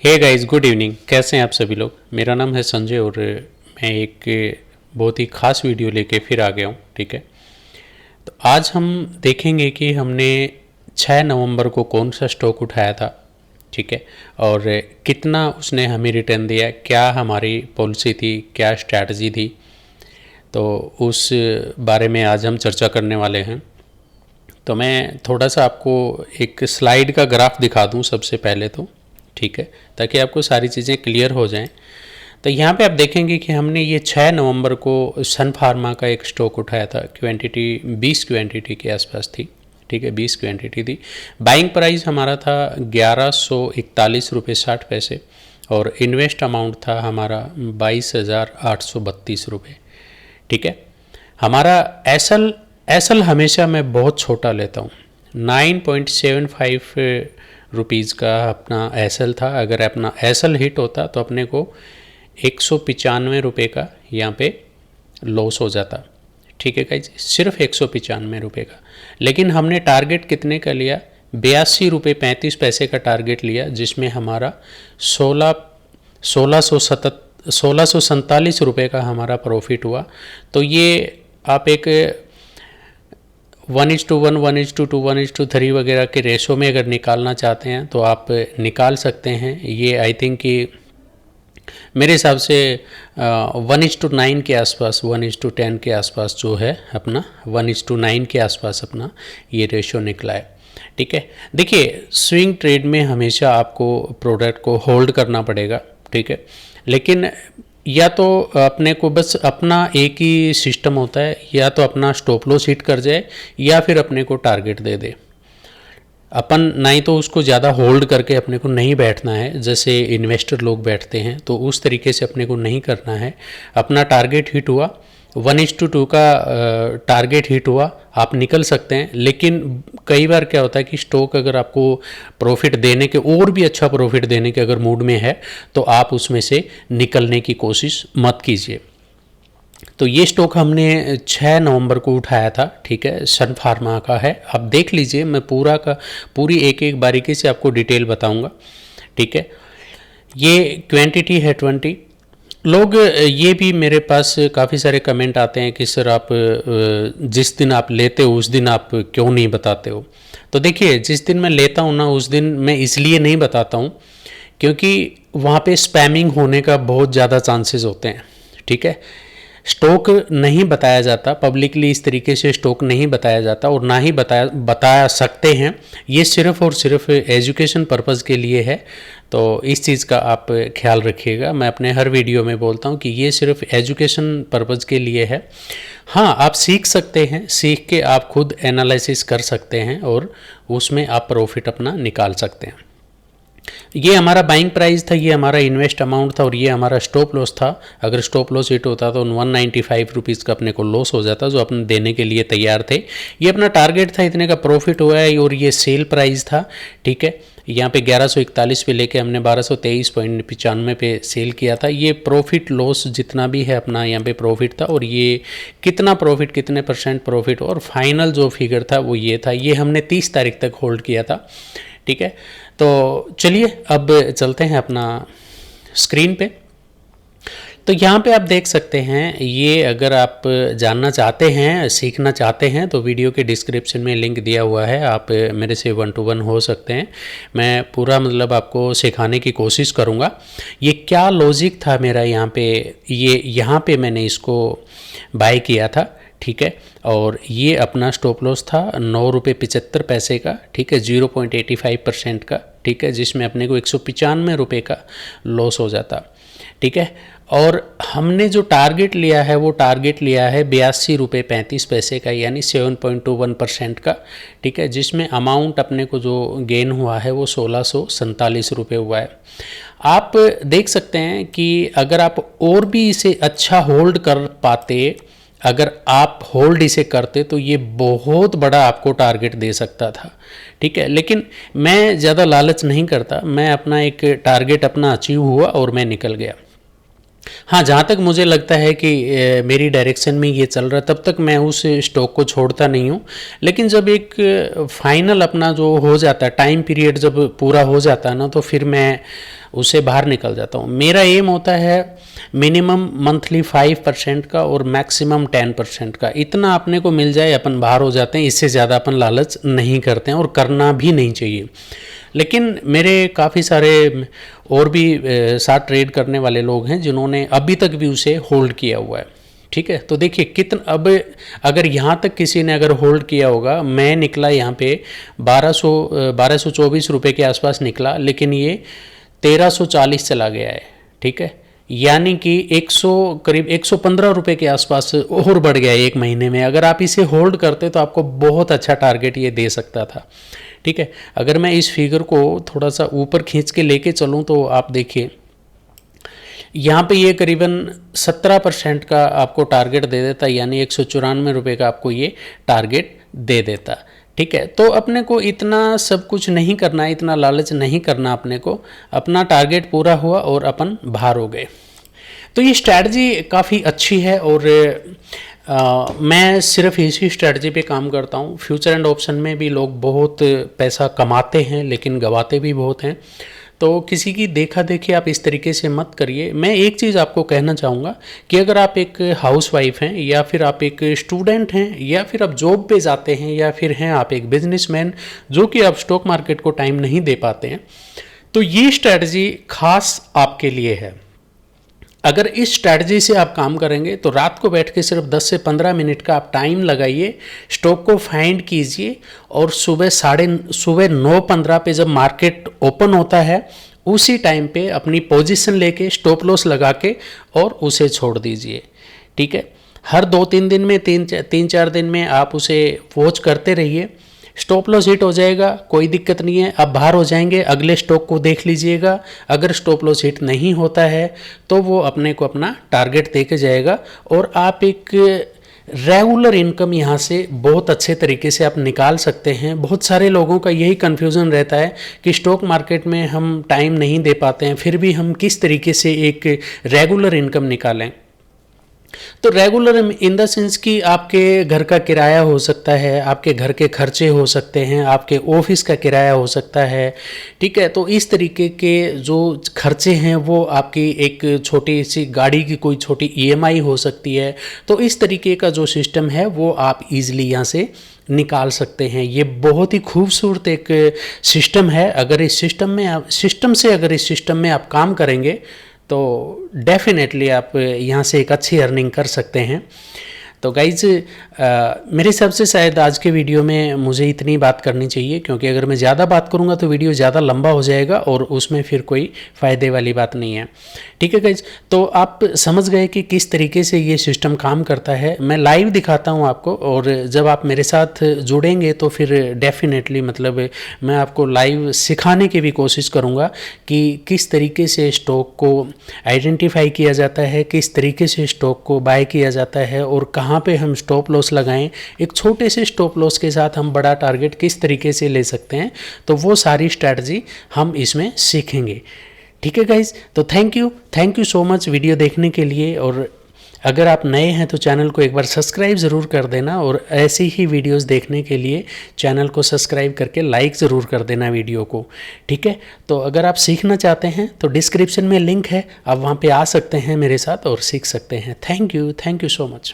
Hey guys, good evening. कैसे हैं आप सभी लोग। मेरा नाम है संजय और मैं एक बहुत ही ख़ास वीडियो लेके फिर आ गया हूँ। ठीक है, तो आज हम देखेंगे कि हमने 6 नवंबर को कौन सा स्टॉक उठाया था। ठीक है, और कितना उसने हमें रिटर्न दिया, क्या हमारी पॉलिसी थी, क्या स्ट्रैटेजी थी, तो उस बारे में आज हम चर्चा करने वाले हैं। तो मैं थोड़ा सा आपको एक स्लाइड का ग्राफ दिखा दूं सबसे पहले तो, ठीक है, ताकि आपको सारी चीज़ें क्लियर हो जाएं। तो यहाँ पे आप देखेंगे कि हमने ये 6 नवंबर को सन फार्मा का एक स्टॉक उठाया था। क्वांटिटी 20 क्वांटिटी के आसपास थी। ठीक है, 20 क्वांटिटी थी। बाइंग प्राइस हमारा था 1141.60 रुपये और इन्वेस्ट अमाउंट था हमारा 22,832 रुपये। ठीक है, हमारा एसल हमेशा मैं बहुत छोटा लेता हूँ। 9.75 रुपीज़ का अपना एसल था। अगर अपना एसल हिट होता तो अपने को 195 रुपये का यहाँ पे लॉस हो जाता। ठीक है गाइस, सिर्फ 195 रुपये का। लेकिन हमने टारगेट कितने का लिया? 82.35 रुपये का टारगेट लिया, जिसमें हमारा 1647 रुपये का हमारा प्रॉफिट हुआ। तो ये आप एक 1:1, 1:2, 1:3 वगैरह के रेशो में अगर निकालना चाहते हैं तो आप निकाल सकते हैं। ये आई थिंक कि मेरे हिसाब से 1:9 के आसपास, 1:10 के आसपास जो है अपना 1:9 के आसपास अपना ये रेशो निकला है। ठीक है, देखिए स्विंग ट्रेड में हमेशा आपको प्रोडक्ट को होल्ड करना पड़ेगा। ठीक है, लेकिन या तो अपने को बस अपना एक ही सिस्टम होता है, या तो अपना स्टॉप लॉस हिट कर जाए या फिर अपने को टारगेट दे दे। अपन नहीं तो उसको ज़्यादा होल्ड करके अपने को नहीं बैठना है, जैसे इन्वेस्टर लोग बैठते हैं, तो उस तरीके से अपने को नहीं करना है। अपना टारगेट हिट हुआ, 1:2 का टारगेट हिट हुआ, आप निकल सकते हैं। लेकिन कई बार क्या होता है कि स्टॉक अगर आपको प्रॉफिट देने के, और भी अच्छा प्रॉफिट देने के अगर मूड में है, तो आप उसमें से निकलने की कोशिश मत कीजिए। तो ये स्टॉक हमने 6 नवंबर को उठाया था। ठीक है, सन फार्मा का है। आप देख लीजिए, मैं पूरी एक एक बारीकी से आपको डिटेल बताऊंगा। ठीक है, ये क्वांटिटी है 20। लोग ये भी मेरे पास काफ़ी सारे कमेंट आते हैं कि सर आप जिस दिन आप लेते हो उस दिन आप क्यों नहीं बताते हो। तो देखिए, जिस दिन मैं लेता हूँ ना, उस दिन मैं इसलिए नहीं बताता हूँ क्योंकि वहाँ पे स्पैमिंग होने का बहुत ज़्यादा चांसेस होते हैं। ठीक है, स्टॉक नहीं बताया जाता पब्लिकली, इस तरीके से स्टॉक नहीं बताया जाता और ना ही बता सकते हैं। ये सिर्फ और सिर्फ एजुकेशन पर्पज़ के लिए है। तो इस चीज़ का आप ख्याल रखिएगा। मैं अपने हर वीडियो में बोलता हूँ कि ये सिर्फ एजुकेशन पर्पज़ के लिए है। हाँ, आप सीख सकते हैं, सीख के आप खुद एनालिसिस कर सकते हैं और उसमें आप प्रॉफिट अपना निकाल सकते हैं। ये हमारा बाइंग प्राइस था, ये हमारा इन्वेस्ट अमाउंट था और ये हमारा स्टॉप लॉस था। अगर स्टॉप लॉस हिट होता तो 195 रुपीज़ का अपने को लॉस हो जाता, जो अपने देने के लिए तैयार थे। ये अपना टारगेट था, इतने का प्रॉफिट हुआ है और ये सेल प्राइस था। ठीक है, यहाँ पे 1141 पे लेके हमने 1223.95 पे सेल किया था। ये प्रॉफिट लॉस जितना भी है अपना यहाँ पे प्रॉफिट था, और ये कितना प्रॉफिट, कितने % प्रॉफिट और फाइनल जो फिगर था वो ये था। ये हमने 30 तारीख तक होल्ड किया था। ठीक है, तो चलिए अब चलते हैं अपना स्क्रीन पे। तो यहाँ पे आप देख सकते हैं, ये अगर आप जानना चाहते हैं, सीखना चाहते हैं, तो वीडियो के डिस्क्रिप्शन में लिंक दिया हुआ है। आप मेरे से 1 to 1 हो सकते हैं। मैं पूरा मतलब आपको सिखाने की कोशिश करूँगा। ये क्या लॉजिक था मेरा यहाँ पे, ये यहाँ पे मैंने इसको बाय किया था। ठीक है, और ये अपना स्टॉप लॉस था 9.75 रुपये का। ठीक है, 0.85% का। ठीक है, जिसमें अपने को 195 रुपये का लॉस हो जाता। ठीक है, और हमने जो टारगेट लिया है वो टारगेट लिया है 82.35 रुपये का, यानी 7.21% का। ठीक है, जिसमें अमाउंट अपने को जो गेन हुआ है वो 1647 रुपये हुआ है। आप देख सकते हैं कि अगर आप और भी इसे अच्छा होल्ड कर पाते, अगर आप होल्ड इसे करते, तो ये बहुत बड़ा आपको टारगेट दे सकता था। ठीक है, लेकिन मैं ज़्यादा लालच नहीं करता। मैं अपना एक टारगेट अपना अचीव हुआ और मैं निकल गया। हाँ, जहाँ तक मुझे लगता है कि मेरी डायरेक्शन में ये चल रहा है, तब तक मैं उस स्टॉक को छोड़ता नहीं हूँ। लेकिन जब एक फाइनल अपना जो हो जाता है, टाइम पीरियड जब पूरा हो जाता है ना, तो फिर मैं उससे बाहर निकल जाता हूँ। मेरा एम होता है मिनिमम मंथली 5% का और मैक्सिमम 10% का, इतना अपने को मिल जाए अपन बाहर हो जाते हैं। इससे ज़्यादा अपन लालच नहीं करते हैं और करना भी नहीं चाहिए। लेकिन मेरे काफ़ी सारे और भी साथ ट्रेड करने वाले लोग हैं जिन्होंने अभी तक भी उसे होल्ड किया हुआ है। ठीक है, तो देखिए कितना, अब अगर यहाँ तक किसी ने अगर होल्ड किया होगा, मैं निकला यहाँ पे 1224 रुपये के आसपास निकला, लेकिन ये 1340 चला गया है। ठीक है, यानी कि 100 करीब 115 रुपये के आसपास और बढ़ गया है एक महीने में। अगर आप इसे होल्ड करते तो आपको बहुत अच्छा टारगेट ये दे सकता था। ठीक है, अगर मैं इस फिगर को थोड़ा सा ऊपर खींच के लेके चलूँ तो आप देखिए यहाँ पे ये करीबन 17% का आपको टारगेट दे देता, यानी 194 रुपये का आपको ये टारगेट दे देता। ठीक है, तो अपने को इतना सब कुछ नहीं करना, इतना लालच नहीं करना अपने को। अपना टारगेट पूरा हुआ और अपन बाहर हो गए। तो ये स्ट्रैटेजी काफ़ी अच्छी है और मैं सिर्फ इसी स्ट्रैटेजी पे काम करता हूँ। फ्यूचर एंड ऑप्शन में भी लोग बहुत पैसा कमाते हैं लेकिन गंवाते भी बहुत हैं। तो किसी की देखा देखी आप इस तरीके से मत करिए। मैं एक चीज़ आपको कहना चाहूँगा कि अगर आप एक हाउसवाइफ हैं या फिर आप एक स्टूडेंट हैं या फिर आप जॉब पे जाते हैं या फिर हैं आप एक बिजनेसमैन जो कि आप स्टॉक मार्केट को टाइम नहीं दे पाते हैं, तो ये स्ट्रैटेजी खास आपके लिए है। अगर इस स्ट्रैटेजी से आप काम करेंगे तो रात को बैठ के सिर्फ 10 से 15 मिनट का आप टाइम लगाइए, स्टॉक को फाइंड कीजिए और सुबह 9:15 पे जब मार्केट ओपन होता है उसी टाइम पे अपनी पोजीशन लेके स्टॉप लॉस लगा के और उसे छोड़ दीजिए। ठीक है, हर 2-3 दिन में 3-4 दिन में आप उसे वॉच करते रहिए। स्टॉप लॉस हिट हो जाएगा, कोई दिक्कत नहीं है, आप बाहर हो जाएंगे, अगले स्टॉक को देख लीजिएगा। अगर स्टॉप लॉस हिट नहीं होता है तो वो अपने को अपना टारगेट दे के जाएगा और आप एक रेगुलर इनकम यहाँ से बहुत अच्छे तरीके से आप निकाल सकते हैं। बहुत सारे लोगों का यही कन्फ्यूज़न रहता है कि स्टॉक मार्केट में हम टाइम नहीं दे पाते हैं, फिर भी हम किस तरीके से एक रेगुलर इनकम निकालें। तो रेगुलर इन द सेंस कि आपके घर का किराया हो सकता है, आपके घर के खर्चे हो सकते हैं, आपके ऑफिस का किराया हो सकता है। ठीक है, तो इस तरीके के जो खर्चे हैं वो आपकी एक छोटी सी गाड़ी की कोई छोटी ईएमआई हो सकती है। तो इस तरीके का जो सिस्टम है वो आप इजीली यहाँ से निकाल सकते हैं। ये बहुत ही खूबसूरत एक सिस्टम है। अगर इस सिस्टम में आप काम करेंगे तो डेफिनेटली आप यहाँ से एक अच्छी अर्निंग कर सकते हैं। तो गाइज़ मेरे हिसाब से शायद आज के वीडियो में मुझे इतनी बात करनी चाहिए, क्योंकि अगर मैं ज़्यादा बात करूँगा तो वीडियो ज़्यादा लंबा हो जाएगा और उसमें फिर कोई फ़ायदे वाली बात नहीं है। ठीक है गाइज़, तो आप समझ गए कि किस तरीके से ये सिस्टम काम करता है। मैं लाइव दिखाता हूँ आपको, और जब आप मेरे साथ जुड़ेंगे तो फिर डेफिनेटली मतलब मैं आपको लाइव सिखाने की भी कोशिश करूँगा कि किस तरीके से स्टॉक को आइडेंटिफाई किया जाता है, किस तरीके से स्टॉक को बाय किया जाता है और कहाँ पे हम स्टॉप लॉस लगाएं। एक छोटे से स्टॉप लॉस के साथ हम बड़ा टारगेट किस तरीके से ले सकते हैं, तो वो सारी स्ट्रैटेजी हम इसमें सीखेंगे। ठीक है गाइज, तो thank you so much video देखने के लिए। और अगर आप नए हैं तो चैनल को एक बार सब्सक्राइब ज़रूर कर देना, और ऐसी ही वीडियोस देखने के लिए चैनल को सब्सक्राइब करके लाइक ज़रूर कर देना वीडियो को। ठीक है, तो अगर आप सीखना चाहते हैं तो डिस्क्रिप्शन में लिंक है, आप वहाँ पे आ सकते हैं मेरे साथ और सीख सकते हैं। Thank you so much.